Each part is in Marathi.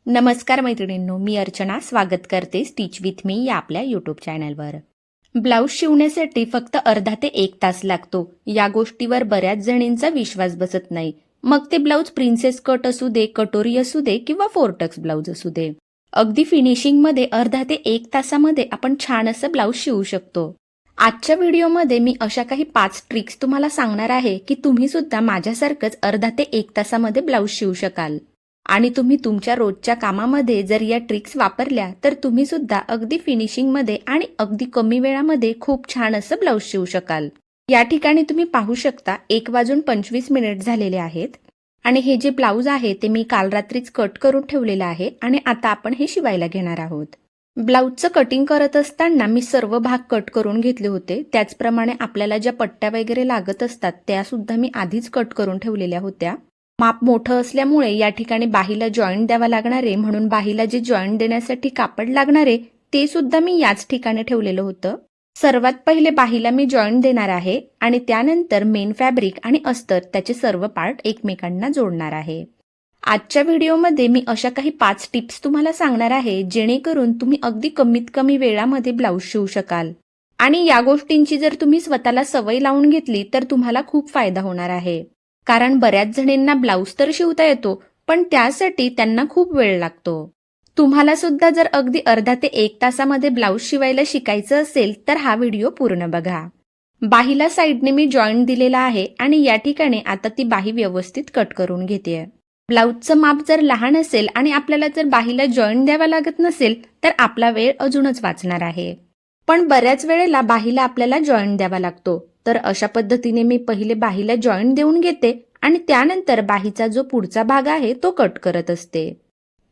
नमस्कार मैत्रिणींनो, मी अर्चना स्वागत करते स्टिच विथ मी या आपल्या यूट्यूब चॅनलवर. ब्लाऊज शिवण्यासाठी फक्त अर्धा ते 1 तास लागतो. या गोष्टीवर बऱ्याच जणींचा विश्वास बसत नाही. मग ते ब्लाऊज प्रिन्सेस कट असू दे, कटोरी असू दे किंवा 4 टक्स ब्लाऊज असू दे. अगदी फिनिशिंगमध्ये अर्धा ते 1 तासामध्ये आपण छान असं ब्लाऊज शिवू शकतो. आजच्या व्हिडिओमध्ये मी अशा काही 5 ट्रिक्स तुम्हाला सांगणार आहे की तुम्ही सुद्धा माझ्यासारखंच अर्धा ते 1 तासामध्ये ब्लाऊज शिवू शकाल. आणि तुम्ही तुमच्या रोजच्या कामामध्ये जर या ट्रिक्स वापरल्या तर तुम्ही सुद्धा अगदी फिनिशिंगमध्ये आणि अगदी कमी वेळामध्ये खूप छान असं ब्लाऊज शिवू शकाल. या ठिकाणी तुम्ही पाहू शकता 1:25 झालेले आहेत आणि हे जे ब्लाऊज आहे ते मी काल रात्रीच कट करून ठेवलेलं आहे आणि आता आपण हे शिवायला घेणार आहोत. ब्लाऊजचं कटिंग करत असताना मी सर्व भाग कट करून घेतले होते. त्याचप्रमाणे आपल्याला ज्या पट्ट्या वगैरे लागत असतात त्या सुद्धा मी आधीच कट करून ठेवलेल्या होत्या. माप मोठं असल्यामुळे या ठिकाणी बाहीला जॉईंट द्यावा लागणारे, म्हणून बाहीला जे जॉईंट देण्यासाठी कापड लागणारे ते सुद्धा मी याच ठिकाणी ठेवलेलं होतं. सर्वात पहिले बाहीला मी जॉईंट देणार आहे आणि त्यानंतर मेन फॅब्रिक आणि अस्तर त्याचे सर्व पार्ट एकमेकांना जोडणार आहे. आजच्या व्हिडिओमध्ये मी अशा काही 5 टिप्स तुम्हाला सांगणार आहे जेणेकरून तुम्ही अगदी कमीत कमी वेळामध्ये ब्लाऊज शिवू शकाल. आणि या गोष्टींची जर तुम्ही स्वतःला सवय लावून घेतली तर तुम्हाला खूप फायदा होणार आहे. कारण बऱ्याच जणींना ब्लाऊज तर शिवता येतो पण त्यासाठी त्यांना खूप वेळ लागतो. तुम्हाला सुद्धा जर अगदी अर्धा ते 1 तासामध्ये ब्लाऊज शिवायला शिकायचं असेल तर हा व्हिडिओ पूर्ण बघा. बाहीला साईडने मी जॉईंट दिलेला आहे आणि या ठिकाणी आता ती बाही व्यवस्थित कट करून घेतेय. ब्लाऊजचं माप जर लहान असेल आणि आपल्याला जर बाहीला जॉईंट द्यावा लागत नसेल तर आपला वेळ अजूनच वाचणार आहे. पण बऱ्याच वेळेला बाहीला आपल्याला जॉईंट द्यावा लागतो. तर अशा पद्धतीने मी पहिले बाहीला जॉईंट देऊन घेते आणि त्यानंतर बाहीचा जो पुढचा भाग आहे तो कट करत असते.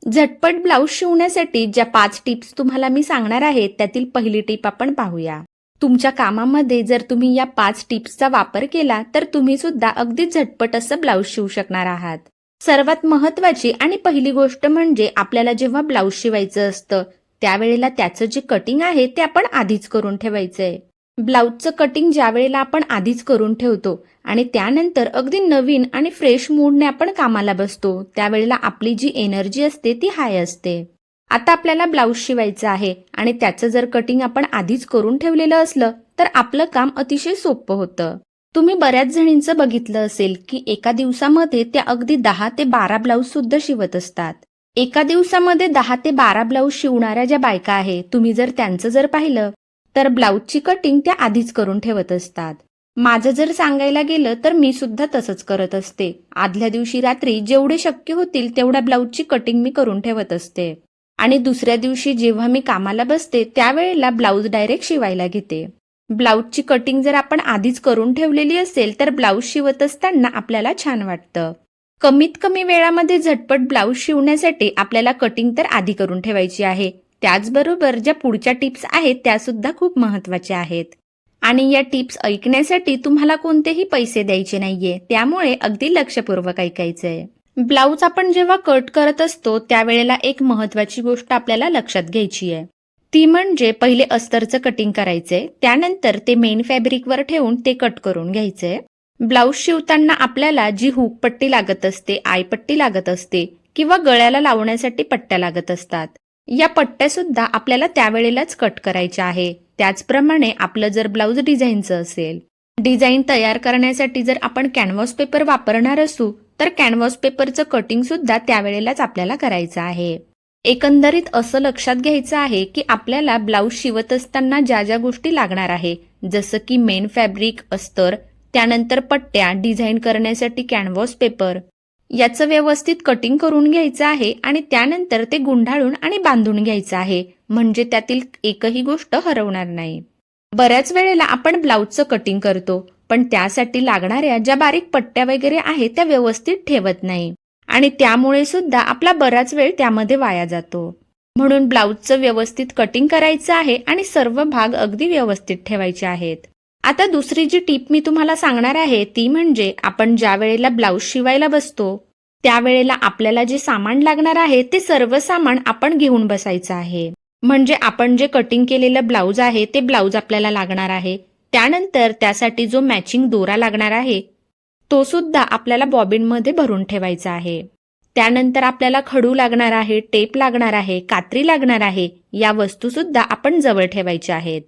झटपट ब्लाऊज शिवण्यासाठी ज्या 5 टिप्स तुम्हाला मी सांगणार आहे त्यातील पहिली टिप आपण पाहूया. तुमच्या कामामध्ये जर तुम्ही या 5 टिप्सचा वापर केला तर तुम्ही सुद्धा अगदी झटपट असं ब्लाऊज शिवू शकणार आहात. सर्वात महत्त्वाची आणि पहिली गोष्ट म्हणजे आपल्याला जेव्हा ब्लाऊज शिवायचं असतं त्यावेळेला त्याचं जे कटिंग आहे ते आपण आधीच करून ठेवायचंय. ब्लाऊजचं कटिंग ज्या वेळेला आपण आधीच करून ठेवतो आणि त्यानंतर अगदी नवीन आणि फ्रेश मूडने आपण कामाला बसतो त्यावेळेला आपली जी एनर्जी असते ती हाय असते. आता आपल्याला ब्लाऊज शिवायचं आहे आणि त्याचं जर कटिंग आपण आधीच करून ठेवलेलं असलं तर आपलं काम अतिशय सोपं होतं. तुम्ही बऱ्याच जणींचं बघितलं असेल की एका दिवसामध्ये त्या अगदी 10 ते 12 ब्लाऊज सुद्धा शिवत असतात. एका दिवसामध्ये 10 ते 12 ब्लाऊज शिवणाऱ्या ज्या बायका आहे तुम्ही जर त्यांचं जर पाहिलं तर ब्लाऊजची कटिंग त्या आधीच करून ठेवत असतात. माझं जर सांगायला गेलं तर मी सुद्धा तसंच करत असते. आदल्या दिवशी रात्री जेवढे शक्य होतील तेवढ्या ब्लाऊजची कटिंग मी करून ठेवत असते आणि दुसऱ्या दिवशी जेव्हा मी कामाला बसते त्यावेळेला ब्लाऊज डायरेक्ट शिवायला घेते. ब्लाऊजची कटिंग जर आपण आधीच करून ठेवलेली असेल तर ब्लाऊज शिवत असताना आपल्याला छान वाटतं. कमीत कमी वेळामध्ये झटपट ब्लाऊज शिवण्यासाठी आपल्याला कटिंग तर आधी करून ठेवायची आहे. त्याचबरोबर ज्या पुढच्या टिप्स आहेत त्या सुद्धा खूप महत्त्वाच्या आहेत आणि या टिप्स ऐकण्यासाठी तुम्हाला कोणतेही पैसे द्यायचे नाहीये, त्यामुळे अगदी लक्षपूर्वक ऐकायचंय. ब्लाऊज आपण जेव्हा कट करत असतो त्यावेळेला एक महत्त्वाची गोष्ट आपल्याला लक्षात घ्यायची आहे. ती म्हणजे पहिले अस्तरचं कटिंग करायचंय, त्यानंतर ते मेन फॅब्रिकवर ठेवून ते कट करून घ्यायचंय. ब्लाऊज शिवताना आपल्याला जी हुक पट्टी लागत असते, आयपट्टी लागत असते किंवा गळ्याला लावण्यासाठी पट्ट्या लागत असतात, या पट्ट्या सुद्धा आपल्याला त्यावेळेलाच कट करायच्या आहे. त्याचप्रमाणे आपलं जर ब्लाऊज डिझाईनचं असेल, डिझाईन तयार करण्यासाठी जर आपण कॅनव्हास पेपर वापरणार असू तर कॅनव्हास पेपरचं कटिंग सुद्धा त्यावेळेलाच आपल्याला करायचं आहे. एकंदरीत असं लक्षात घ्यायचं आहे की आपल्याला ब्लाऊज शिवत असताना ज्या ज्या गोष्टी लागणार आहे जसं की मेन फॅब्रिक, अस्तर, त्यानंतर पट्ट्या, डिझाईन करण्यासाठी कॅनव्हास पेपर याचं व्यवस्थित कटिंग करून घ्यायचं आहे आणि त्यानंतर ते गुंडाळून आणि बांधून घ्यायचं आहे, म्हणजे त्यातील एकही गोष्ट हरवणार नाही. बऱ्याच वेळेला आपण ब्लाऊजचं कटिंग करतो पण त्यासाठी लागणाऱ्या ज्या बारीक पट्ट्या वगैरे आहेत त्या व्यवस्थित ठेवत नाही आणि त्यामुळे सुद्धा आपला बराच वेळ त्यामध्ये वाया जातो. म्हणून ब्लाऊजचं व्यवस्थित कटिंग करायचं आहे आणि सर्व भाग अगदी व्यवस्थित ठेवायचे आहेत. आता दुसरी जी टीप मी तुम्हाला सांगणार आहे ती म्हणजे आपण ज्या वेळेला ब्लाऊज शिवायला बसतो त्यावेळेला आपल्याला जे सामान लागणार आहे ते सर्व सामान आपण घेऊन बसायचं आहे. म्हणजे आपण जे कटिंग केलेलं ब्लाऊज आहे ते ब्लाऊज आपल्याला लागणार आहे. त्यानंतर त्यासाठी जो मॅचिंग दोरा लागणार आहे तो सुद्धा आपल्याला बॉबिनमध्ये भरून ठेवायचा आहे. त्यानंतर आपल्याला खडू लागणार आहे, टेप लागणार आहे, कात्री लागणार आहे. या वस्तू सुद्धा आपण जवळ ठेवायच्या आहेत.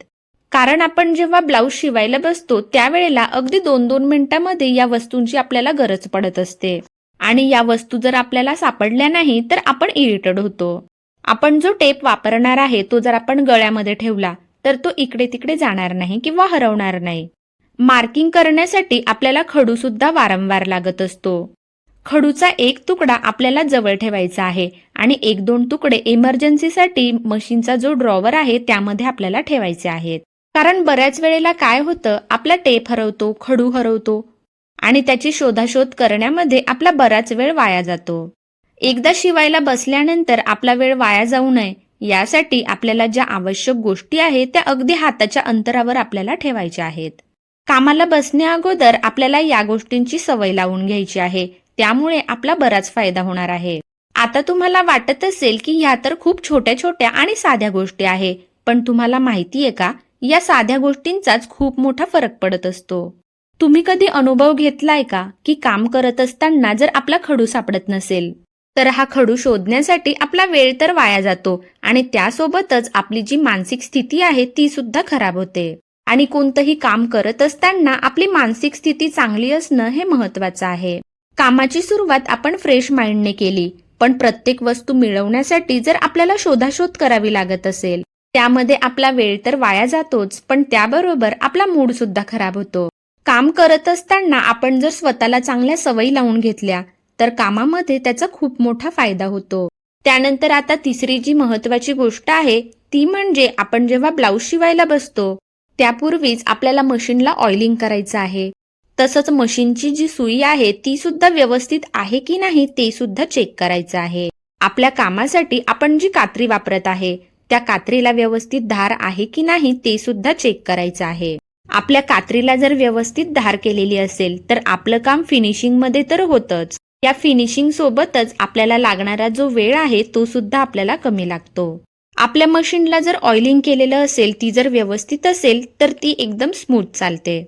कारण आपण जेव्हा ब्लाऊज शिवायला बसतो त्यावेळेला अगदी 2-2 मिनिटांमध्ये या वस्तूंची आपल्याला गरज पडत असते. आणि या वस्तू जर आपल्याला सापडल्या नाही तर आपण इरिटेट होतो. आपण जो टेप वापरणार आहे तो जर आपण गळ्यामध्ये ठेवला तर तो इकडे तिकडे जाणार नाही किंवा हरवणार नाही. मार्किंग करण्यासाठी आपल्याला खडू सुद्धा वारंवार लागत असतो. खडूचा एक तुकडा आपल्याला जवळ ठेवायचा आहे आणि 1-2 तुकडे इमर्जन्सीसाठी मशीनचा जो ड्रॉवर आहे त्यामध्ये आपल्याला ठेवायचे आहेत. कारण बऱ्याच वेळेला काय होतं, आपला टेप हरवतो, खडू हरवतो आणि त्याची शोधाशोध करण्यामध्ये आपला बराच वेळ वाया जातो. एकदा शिवायला बसल्यानंतर आपला वेळ वाया जाऊ नये यासाठी आपल्याला ज्या आवश्यक गोष्टी आहेत त्या अगदी हाताच्या अंतरावर आपल्याला ठेवायच्या आहेत. कामाला बसण्या अगोदर आपल्याला या गोष्टींची सवय लावून घ्यायची आहे. त्यामुळे आपला बराच फायदा होणार आहे. आता तुम्हाला वाटत असेल की ह्या तर खूप छोट्या छोट्या आणि साध्या गोष्टी आहे, पण तुम्हाला माहितीये का, या साध्या गोष्टींचाच खूप मोठा फरक पडत असतो. तुम्ही कधी अनुभव घेतलाय का की काम करत असताना जर आपला खडू सापडत नसेल तर हा खडू शोधण्यासाठी आपला वेळ तर वाया जातो आणि त्यासोबतच आपली जी मानसिक स्थिती आहे ती सुद्धा खराब होते. आणि कोणतंही काम करत असताना आपली मानसिक स्थिती चांगली असणं हे महत्वाचं आहे. कामाची सुरुवात आपण फ्रेश माइंडने केली, पण प्रत्येक वस्तू मिळवण्यासाठी जर आपल्याला शोधाशोध करावी लागत असेल त्यामध्ये आपला वेळ तर वाया जातोच, पण त्याबरोबर आपला मूड सुद्धा खराब होतो. काम करत असताना आपण जर स्वतःला चांगल्या सवयी लावून घेतल्या तर कामामध्ये त्याचा खूप मोठा फायदा होतो. त्यानंतर आता तिसरी जी महत्वाची गोष्ट आहे ती म्हणजे आपण जेव्हा ब्लाऊज शिवायला बसतो त्यापूर्वीच आपल्याला मशीनला ऑइलिंग करायचं आहे. तसंच मशीनची जी सुई आहे ती सुद्धा व्यवस्थित आहे की नाही ते सुद्धा चेक करायचं आहे. आपल्या कामासाठी आपण जी कात्री वापरत आहे त्या कात्रीला व्यवस्थित धार आहे की नाही ते सुद्धा चेक करायचं आहे. आपल्या कात्रीला जर व्यवस्थित धार केलेली असेल तर आपलं काम फिनिशिंग मध्ये तर होतच. या फिनिशिंग सोबतच आपल्याला लागणारा जो वेळ आहे तो सुद्धा आपल्याला कमी लागतो. आपल्या मशीनला जर ऑइलिंग केलेलं असेल, ती जर व्यवस्थित असेल तर ती एकदम स्मूथ चालते.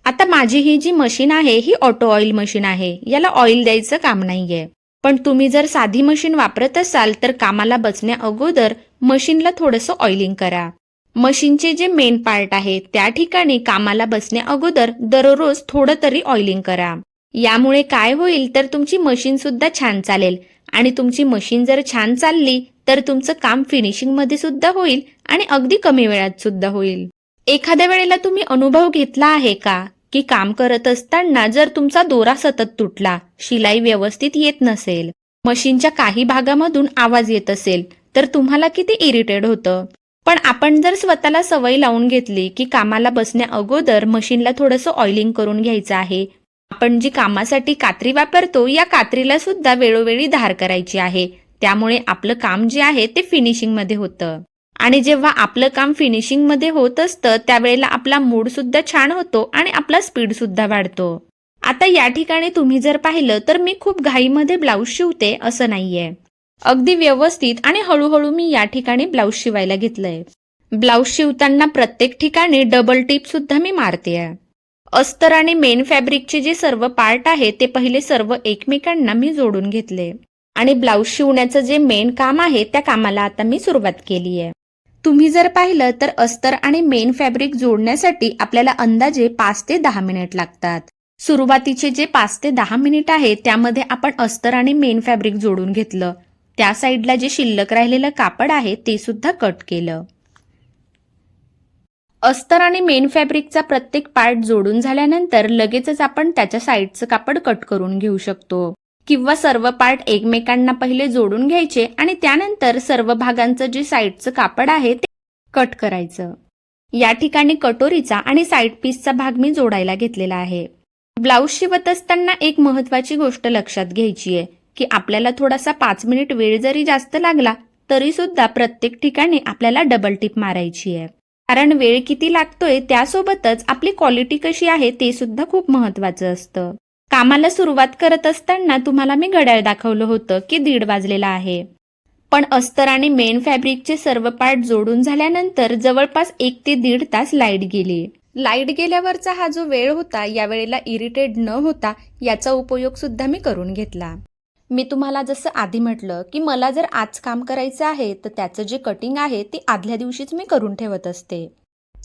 आता माझी ही जी मशीन आहे ही ऑटो ऑइल मशीन आहे, याला ऑइल द्यायचं काम नाहीये. पण तुम्ही जर साधी मशीन वापरत असाल तर कामाला बसण्या अगोदर मशीनला थोडंसं ऑइलिंग करा. मशीनचे जे मेन पार्ट आहे त्या ठिकाणी कामाला बसण्या अगोदर दररोज थोडं तरी ऑइलिंग करा. यामुळे काय होईल तर तुमची मशीन सुद्धा छान चालेल आणि तुमची मशीन जर छान चालली तर तुमचं काम फिनिशिंग मध्ये सुद्धा होईल आणि अगदी कमी वेळात सुद्धा होईल. एखाद्या वेळेला तुम्ही अनुभव घेतला आहे का की काम करत असताना जर तुमचा दोरा सतत तुटला, शिलाई व्यवस्थित येत नसेल, मशीनच्या काही भागामधून आवाज येत असेल तर तुम्हाला किती इरिटेट होतं. पण आपण जर स्वतःला सवय लावून घेतली की कामाला बसण्या अगोदर मशीनला थोडंसं ऑइलिंग करून घ्यायचं आहे, आपण जी कामासाठी कात्री वापरतो या कात्रीला सुद्धा वेळोवेळी धार करायची आहे, त्यामुळे आपलं काम जे आहे ते फिनिशिंग मध्ये होतं. आणि जेव्हा आपलं काम फिनिशिंग मध्ये होत असतं त्यावेळेला आपला मूड सुद्धा छान होतो आणि आपला स्पीड सुद्धा वाढतो. आता या ठिकाणी तुम्ही जर पाहिलं तर मी खूप घाईमध्ये ब्लाऊज शिवते असं नाहीये. अगदी व्यवस्थित आणि हळूहळू मी या ठिकाणी ब्लाऊज शिवायला घेतलंय. ब्लाऊज शिवताना प्रत्येक ठिकाणी डबल टिप सुद्धा मी मारतेय. अस्तर आणि मेन फॅब्रिकचे जे सर्व पार्ट आहे ते पहिले सर्व एकमेकांना मी जोडून घेतले आणि ब्लाऊज शिवण्याचं जे मेन काम आहे त्या कामाला आता मी सुरुवात केली आहे. तुम्ही जर पाहिलं तर अस्तर आणि मेन फॅब्रिक जोडण्यासाठी आपल्याला अंदाजे 5 ते 10 मिनिट लागतात. सुरुवातीचे जे 5 ते 10 मिनिट आहे त्यामध्ये आपण अस्तर आणि मेन फॅब्रिक जोडून घेतलं. त्या साईडला जे शिल्लक राहिलेलं कापड आहे ते सुद्धा कट केलं. अस्तर आणि मेन फॅब्रिकचा प्रत्येक पार्ट जोडून झाल्यानंतर लगेचच आपण त्याच्या साईडचं कापड कट करून घेऊ शकतो किंवा सर्व पार्ट एकमेकांना पहिले जोडून घ्यायचे आणि त्यानंतर सर्व भागांचं जे साईडचं कापड आहे ते कट करायचं. या ठिकाणी कटोरीचा आणि साईड पीसचा भाग मी जोडायला घेतलेला आहे. ब्लाऊज शिवत असताना एक महत्वाची गोष्ट लक्षात घ्यायची आहे की आपल्याला थोडासा 5 मिनिट वेळ जरी जास्त लागला तरी सुद्धा प्रत्येक ठिकाणी आपल्याला डबल टिप मारायची आहे. कारण वेळ किती लागतोय त्यासोबतच आपली क्वालिटी कशी आहे ते सुद्धा खूप महत्वाचं असतं. कामाला सुरुवात करत असताना तुम्हाला मी घड्याळ दाखवलं होतं की 1:30 वाजलेला आहे, पण अस्तर आणि मेन फॅब्रिकचे सर्व पार्ट जोडून झाल्यानंतर जवळपास 1 ते 1.5 तास लाईट गेली. लाईट गेल्यावरचा हा जो वेळ होता या वेळेला इरिटेट न होता याचा उपयोग सुद्धा मी करून घेतला. मी तुम्हाला जसं आधी म्हटलं की मला जर आज काम करायचं आहे तर त्याचं जे कटिंग आहे ते आदल्या दिवशीच मी करून ठेवत असते.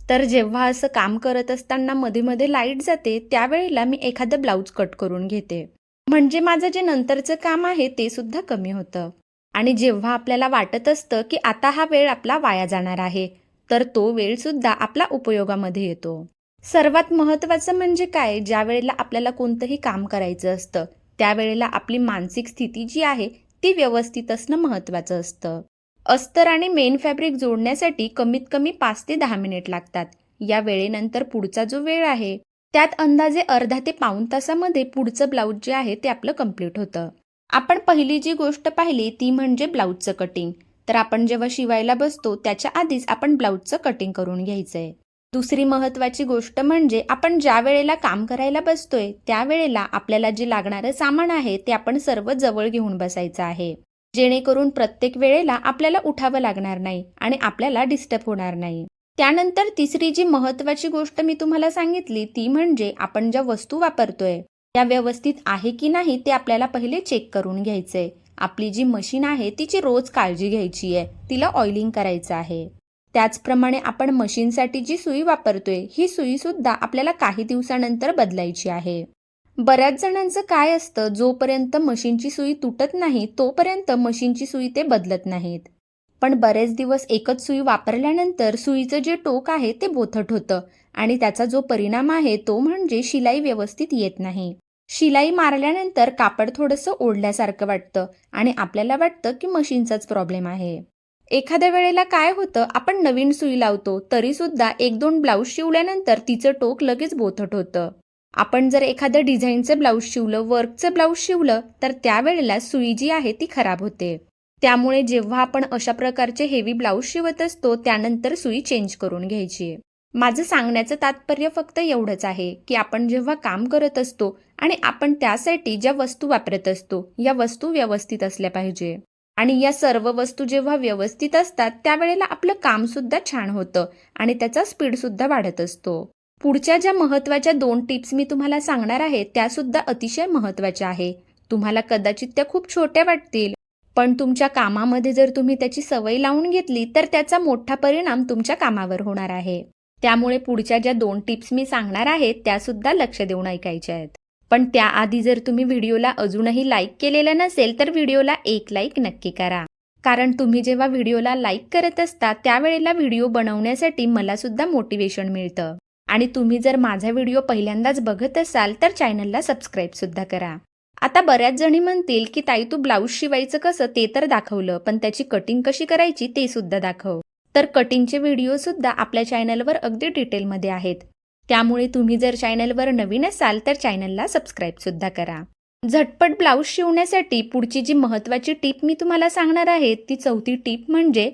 तर जेव्हा असं काम करत असताना मध्ये मध्ये लाईट जाते त्यावेळेला मी एखादं ब्लाऊज कट करून घेते. म्हणजे माझं जे नंतरचं काम आहे ते सुद्धा कमी होतं. आणि जेव्हा आपल्याला वाटत असतं की आता हा वेळ आपला वाया जाणार आहे, तर तो वेळ सुद्धा आपला उपयोगामध्ये येतो. सर्वात महत्त्वाचं म्हणजे काय, ज्या वेळेला आपल्याला कोणतंही काम करायचं असतं त्यावेळेला आपली मानसिक स्थिती जी आहे ती व्यवस्थित असणं महत्त्वाचं असतं. अस्तर आणि मेन फॅब्रिक जोडण्यासाठी कमीत कमी 5 ते 10 मिनिट लागतात. या वेळेनंतर पुढचा जो वेळ आहे त्यात अंदाजे अर्धा ते पाऊण तासामध्ये पुढचं ब्लाऊज जे आहे ते आपलं कंप्लीट होतं. आपण पहिली जी गोष्ट पाहिली ती म्हणजे ब्लाऊजचं कटिंग. तर आपण जेव्हा शिवायला बसतो त्याच्या आधीच आपण ब्लाऊजचं कटिंग करून घ्यायचंय. दुसरी महत्त्वाची गोष्ट म्हणजे आपण ज्या वेळेला काम करायला बसतोय त्यावेळेला आपल्याला जे लागणारं सामान आहे ते आपण सर्व जवळ घेऊन बसायचं आहे. जेणेकरून प्रत्येक वेळेला आपल्याला उठावं लागणार नाही आणि आपल्याला डिस्टर्ब होणार नाही. त्यानंतर तिसरी जी महत्त्वाची गोष्ट मी तुम्हाला सांगितली ती म्हणजे आपण ज्या वस्तू वापरतोय त्या व्यवस्थित आहे की नाही ते आपल्याला पहिले चेक करून घ्यायचंय. आपली जी मशीन आहे तिची रोज काळजी घ्यायची आहे, तिला ऑइलिंग करायचं आहे. त्याचप्रमाणे आपण मशीनसाठी जी सुई वापरतोय ही सुई सुद्धा आपल्याला काही दिवसानंतर बदलायची आहे. बऱ्याच जणांचं काय असतं, जोपर्यंत मशीनची सुई तुटत नाही तोपर्यंत मशीनची सुई ते बदलत नाहीत. पण बरेच दिवस एकच सुई वापरल्यानंतर सुईचं जे टोक आहे ते बोथट होतं आणि त्याचा जो परिणाम आहे तो म्हणजे शिलाई व्यवस्थित येत नाही. शिलाई मारल्यानंतर कापड थोडंसं ओढल्यासारखं वाटतं आणि आपल्याला वाटतं की मशीनचाच प्रॉब्लेम आहे. एखाद्या वेळेला काय होतं, आपण नवीन सुई लावतो तरी सुद्धा 1-2 ब्लाऊज शिवल्यानंतर तिचं टोक लगेच बोथट होतं. आपण जर एखादं डिझाईनचं ब्लाऊज शिवलं, वर्कचं ब्लाऊज शिवलं तर त्यावेळेला सुई जी आहे ती खराब होते. त्यामुळे जेव्हा आपण अशा प्रकारचे हेवी ब्लाऊज शिवत असतो त्यानंतर सुई चेंज करून घ्यायची. माझं सांगण्याचं तात्पर्य फक्त एवढंच आहे की आपण जेव्हा काम करत असतो आणि आपण त्यासाठी ज्या वस्तू वापरत असतो या वस्तू व्यवस्थित असल्या पाहिजे. आणि या सर्व वस्तू जेव्हा व्यवस्थित असतात त्यावेळेला आपलं काम सुद्धा छान होतं आणि त्याचा स्पीड सुद्धा वाढत असतो. पुढच्या ज्या महत्त्वाच्या 2 टिप्स मी तुम्हाला सांगणार आहे त्या सुद्धा अतिशय महत्त्वाच्या आहे. तुम्हाला कदाचित त्या खूप छोट्या वाटतील, पण तुमच्या कामामध्ये जर तुम्ही त्याची सवय लावून घेतली तर त्याचा मोठा परिणाम तुमच्या कामावर होणार आहे. त्यामुळे पुढच्या ज्या 2 टिप्स मी सांगणार आहे त्या सुद्धा लक्ष देऊन ऐकायच्या आहेत. पण त्याआधी जर तुम्ही व्हिडिओला अजूनही लाईक केलेलं नसेल तर व्हिडिओला एक लाईक नक्की करा. कारण तुम्ही जेव्हा व्हिडिओला लाईक करत असता त्यावेळेला व्हिडिओ बनवण्यासाठी मला सुद्धा मोटिवेशन मिळतं. आणि तुम्ही जर माझा व्हिडिओ पहिल्यांदाच बघत असाल तर चॅनलला सबस्क्राईब सुद्धा करा. आता बऱ्याच जणी म्हणतील की ताई तू ब्लाऊज शिवायचं कसं ते तर दाखवलं, पण त्याची कटिंग कशी करायची ते सुद्धा दाखव. तर कटिंगचे व्हिडिओ सुद्धा आपल्या चॅनलवर अगदी डिटेलमध्ये आहेत. त्यामुळे तुम्ही जर चॅनलवर नवीन असाल तर चॅनलला सबस्क्राईब सुद्धा करा. झटपट ब्लाऊज शिवण्यासाठी पुढची जी महत्त्वाची टीप मी तुम्हाला सांगणार आहे ती 4थी टीप म्हणजे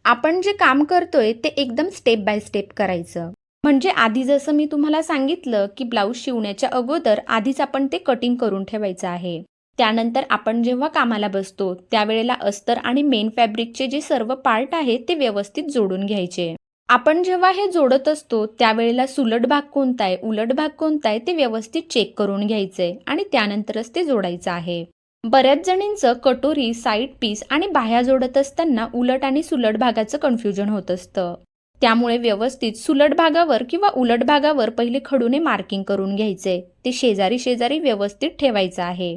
आपण जे काम करतोय ते एकदम स्टेप बाय स्टेप करायचं. म्हणजे आधी जसं मी तुम्हाला सांगितलं की ब्लाऊज शिवण्याच्या अगोदर आधीच आपण ते कटिंग करून ठेवायचं आहे. त्यानंतर आपण जेव्हा कामाला बसतो त्यावेळेला अस्तर आणि मेन फॅब्रिकचे जे सर्व पार्ट आहेत ते व्यवस्थित जोडून घ्यायचे. आपण जेव्हा हे जोडत असतो त्यावेळेला सुलट भाग कोणता आहे, उलट भाग कोणता आहे ते व्यवस्थित चेक करून घ्यायचंय आणि त्यानंतरच ते जोडायचं आहे. बऱ्याच जणींचं कटोरी, साईड पीस आणि बाह्या जोडत असताना उलट आणि सुलट भागाचं कन्फ्युजन होत असतं. त्यामुळे व्यवस्थित सुलट भागावर किंवा उलट भागावर पहिले खडूने मार्किंग करून घ्यायचे. ते शेजारी शेजारी व्यवस्थित ठेवायचं आहे.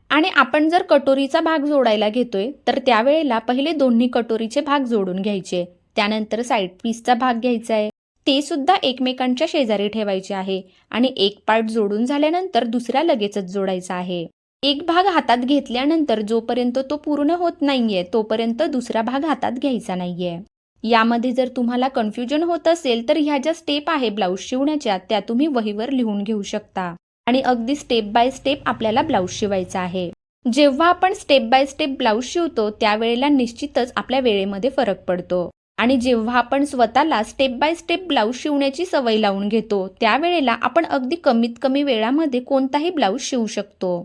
आणि आपण जर कटोरीचा भाग जोडायला घेतोय तर त्यावेळेला पहिले दोन्ही कटोरीचे भाग जोडून घ्यायचे. त्यानंतर साईड पीसचा भाग घ्यायचा आहे, ते सुद्धा एकमेकांच्या शेजारी ठेवायचे आहे आणि एक पार्ट जोडून झाल्यानंतर दुसरा लगेचच जोडायचा आहे. एक भाग हातात घेतल्यानंतर जोपर्यंत तो पूर्ण होत नाहीये तोपर्यंत दुसरा भाग हातात घ्यायचा नाहीये. यामध्ये जर तुम्हाला कन्फ्युजन होत असेल तर ह्या ज्या स्टेप आहे ब्लाऊज शिवण्याच्या त्या तुम्ही वहीवर लिहून घेऊ शकता आणि अगदी स्टेप बाय स्टेप आपल्याला ब्लाऊज शिवायचा आहे. जेव्हा आपण स्टेप बाय स्टेप ब्लाऊज शिवतो त्यावेळेला निश्चितच आपल्या वेळेमध्ये फरक पडतो. आणि जेव्हा आपण स्वतःला स्टेप बाय स्टेप ब्लाऊज शिवण्याची सवय लावून घेतो त्यावेळेला आपण अगदी कमीत कमी वेळामध्ये कोणताही ब्लाऊज शिवू शकतो.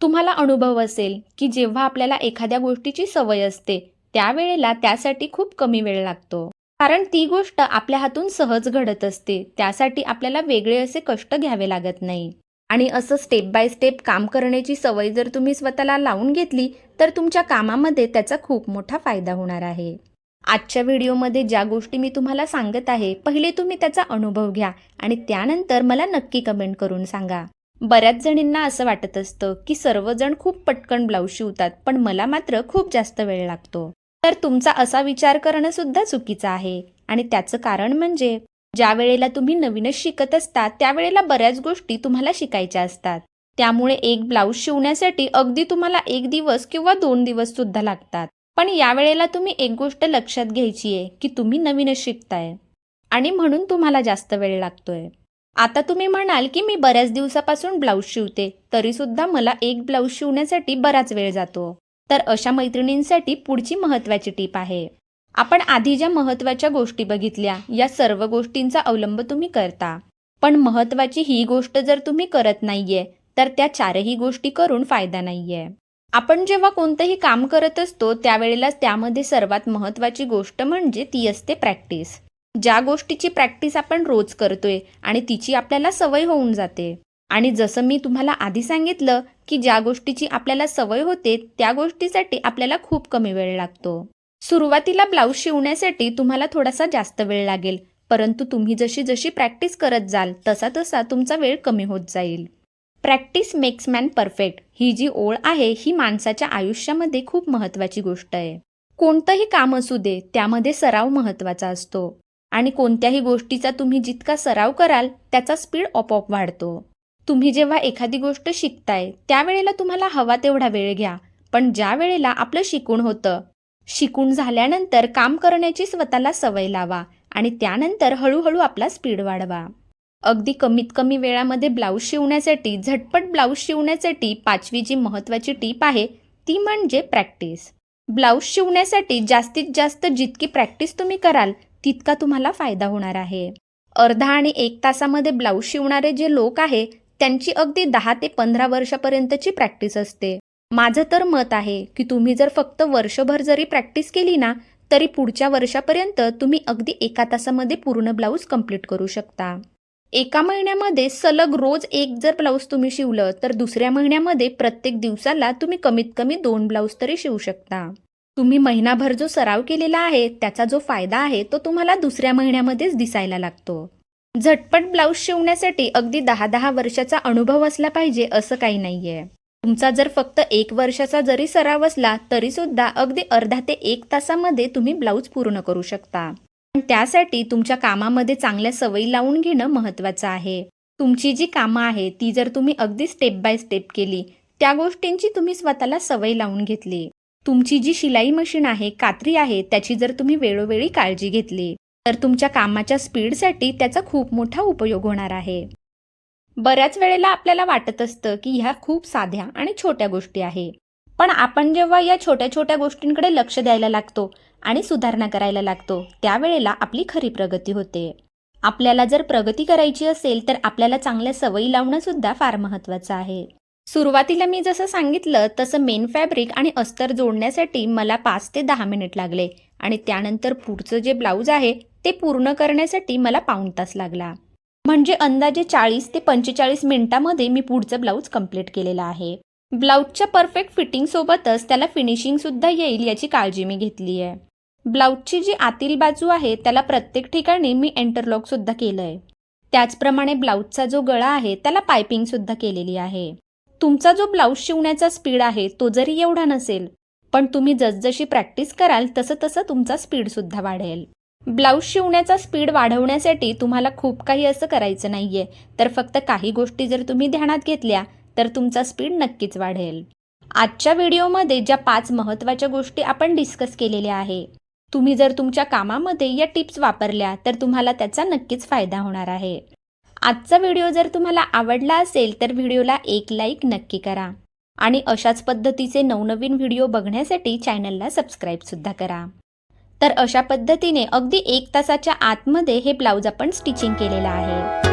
तुम्हाला अनुभव असेल की जेव्हा आपल्याला एखाद्या गोष्टीची सवय असते त्यावेळेला त्यासाठी खूप कमी वेळ लागतो. कारण ती गोष्ट आपल्या हातून सहज घडत असते, त्यासाठी आपल्याला वेगळे असे कष्ट घ्यावे लागत नाही. आणि असं स्टेप बाय स्टेप काम करण्याची सवय जर तुम्ही स्वतःला लावून घेतली तर तुमच्या कामामध्ये त्याचा खूप मोठा फायदा होणार आहे. आजच्या व्हिडिओमध्ये ज्या गोष्टी मी तुम्हाला सांगत आहे, पहिले तुम्ही त्याचा अनुभव घ्या आणि त्यानंतर मला नक्की कमेंट करून सांगा. बऱ्याच जणींना असं वाटत असतं की सर्वजण खूप पटकन ब्लाऊज शिवतात, पण मला मात्र खूप जास्त वेळ लागतो. तर तुमचा असा विचार करणं सुद्धा चुकीचं आहे आणि त्याचं कारण म्हणजे ज्या वेळेला तुम्ही नवीनच शिकत असता त्यावेळेला बऱ्याच गोष्टी तुम्हाला शिकायच्या असतात. त्यामुळे एक ब्लाऊज शिवण्यासाठी अगदी तुम्हाला 1 दिवस किंवा 2 दिवस सुद्धा लागतात. पण यावेळेला तुम्ही एक गोष्ट लक्षात घ्यायची आहे की तुम्ही नवीनच शिकताय आणि म्हणून तुम्हाला जास्त वेळ लागतोय. आता तुम्ही म्हणाल की मी बऱ्याच दिवसापासून ब्लाऊज शिवते, तरी सुद्धा मला एक ब्लाऊज शिवण्यासाठी बराच वेळ जातो. तर अशा मैत्रिणींसाठी पुढची महत्त्वाची टीप आहे. आपण आधी ज्या महत्त्वाच्या गोष्टी बघितल्या, या सर्व गोष्टींचा अवलंब तुम्ही करता. पण महत्त्वाची ही गोष्ट जर तुम्ही करत नाहीये, तर त्या 4ही गोष्टी करून फायदा नाहीये. आपण जेव्हा कोणतंही काम करत असतो त्यावेळेला त्यामध्ये सर्वात महत्त्वाची गोष्ट म्हणजे ती असते प्रॅक्टिस. ज्या गोष्टीची प्रॅक्टिस आपण रोज करतोय आणि तिची आपल्याला सवय होऊन जाते. आणि जसं मी तुम्हाला आधी सांगितलं की ज्या गोष्टीची आपल्याला सवय होते त्या गोष्टीसाठी आपल्याला खूप कमी वेळ लागतो. सुरुवातीला ब्लाऊज शिवण्यासाठी तुम्हाला थोडासा जास्त वेळ लागेल, परंतु तुम्ही जशी जशी प्रॅक्टिस करत जाल तसा तसा तुमचा वेळ कमी होत जाईल. प्रॅक्टिस मेक्स मॅन परफेक्ट ही जी ओळ आहे ही माणसाच्या आयुष्यामध्ये खूप महत्त्वाची गोष्ट आहे. कोणतंही काम असू दे त्यामध्ये सराव महत्त्वाचा असतो आणि कोणत्याही गोष्टीचा तुम्ही जितका सराव कराल त्याचा स्पीड आपोआप वाढतो. तुम्ही जेव्हा एखादी गोष्ट शिकताय त्यावेळेला तुम्हाला हवा तेवढा वेळ घ्या, पण ज्या वेळेला आपलं शिकून होतं, शिकून झाल्यानंतर काम करण्याची स्वतःला सवय लावा आणि त्यानंतर हळूहळू आपला स्पीड वाढवा. अगदी कमीत कमी वेळामध्ये ब्लाऊज शिवण्यासाठी, झटपट ब्लाऊज शिवण्यासाठी 5वी जी महत्त्वाची टीप आहे ती म्हणजे प्रॅक्टिस. ब्लाऊज शिवण्यासाठी जास्तीत जास्त जितकी प्रॅक्टिस तुम्ही कराल तितका तुम्हाला फायदा होणार आहे. अर्धा आणि 1 तासामध्ये ब्लाऊज शिवणारे जे लोक आहे त्यांची अगदी 10 ते 15 वर्षापर्यंतची प्रॅक्टिस असते. माझं तर मत आहे की तुम्ही जर फक्त वर्षभर जरी प्रॅक्टिस केली ना तरी पुढच्या वर्षापर्यंत तुम्ही अगदी 1 तासामध्ये पूर्ण ब्लाऊज कंप्लीट करू शकता. एका महिन्यामध्ये सलग रोज एक जर ब्लाऊज तुम्ही शिवलं तर दुसऱ्या महिन्यामध्ये प्रत्येक दिवसाला तुम्ही कमीत कमी 2 ब्लाऊज तरी शिवू शकता. तुम्ही महिनाभर जो सराव केलेला आहे त्याचा जो फायदा आहे तो तुम्हाला दुसऱ्या महिन्यामध्येच दिसायला लागतो. झटपट ब्लाऊज शिवण्यासाठी अगदी 10-10 वर्षाचा अनुभव असला पाहिजे असं काही नाहीये. तुमचा जर फक्त 1 वर्षाचा जरी सराव असला तरी सुद्धा अगदी अर्धा ते 1 तासामध्ये तुम्ही ब्लाऊज पूर्ण करू शकता. पण त्यासाठी तुमच्या कामामध्ये चांगल्या सवयी लावून घेणं महत्त्वाचं आहे. तुमची जी कामं आहे ती जर तुम्ही अगदी स्टेप बाय स्टेप केली, त्या गोष्टींची तुम्ही स्वतःला सवय लावून घेतली, तुमची जी शिलाई मशीन आहे, कात्री आहे, त्याची जर तुम्ही वेळोवेळी काळजी घेतली तर तुमच्या कामाच्या स्पीडसाठी त्याचा खूप मोठा उपयोग होणार आहे. बऱ्याच वेळेला आपल्याला वाटत असतं की ह्या खूप साध्या आणि छोट्या गोष्टी आहे, पण आपण जेव्हा या छोट्या छोट्या गोष्टींकडे लक्ष द्यायला लागतो आणि सुधारणा करायला लागतो त्यावेळेला आपली खरी प्रगती होते. आपल्याला जर प्रगती करायची असेल तर आपल्याला चांगल्या सवयी लावणं सुद्धा फार महत्त्वाचं आहे. सुरुवातीला मी जसं सांगितलं तसं मेन फॅब्रिक आणि अस्तर जोडण्यासाठी मला 5 ते 10 मिनिट लागले आणि त्यानंतर पुढचं जे ब्लाऊज आहे ते पूर्ण करण्यासाठी मला पाऊण तास लागला. म्हणजे अंदाजे 40 ते 45 मिनिटांमध्ये मी पुढचं ब्लाऊज कंप्लीट केलेलं आहे. ब्लाऊजच्या परफेक्ट फिटिंगसोबतच त्याला फिनिशिंगसुद्धा येईल याची काळजी मी घेतली आहे. ब्लाऊजची जी आतील बाजू आहे त्याला प्रत्येक ठिकाणी मी इंटरलॉकसुद्धा केलं आहे. त्याचप्रमाणे ब्लाऊजचा जो गळा आहे त्याला पायपिंगसुद्धा केलेली आहे. तुमचा जो ब्लाऊज शिवण्याचा स्पीड आहे तो जरी एवढा नसेल, पण तुम्ही जसजशी प्रॅक्टिस कराल तसं तसं तुमचा स्पीडसुद्धा वाढेल. ब्लाऊज शिवण्याचा स्पीड वाढवण्यासाठी तुम्हाला खूप काही असं करायचं नाहीये, तर फक्त काही गोष्टी जर तुम्ही ध्यानात घेतल्या तर तुमचा स्पीड नक्कीच वाढेल. आजच्या व्हिडिओमध्ये ज्या 5 महत्त्वाच्या गोष्टी आपण डिस्कस केलेल्या आहे, तुम्ही जर तुमच्या कामामध्ये या टिप्स वापरल्या तर तुम्हाला त्याचा नक्कीच फायदा होणार आहे. आजचा व्हिडिओ जर तुम्हाला आवडला असेल तर व्हिडिओला एक लाईक नक्की करा आणि अशाच पद्धतीचे नवनवीन व्हिडिओ बघण्यासाठी चॅनलला सबस्क्राईबसुद्धा करा. तर अशा पद्धतीने अगदी 1 तासाच्या आतमध्ये हे ब्लाऊज आपण स्टिचिंग केलेलं आहे.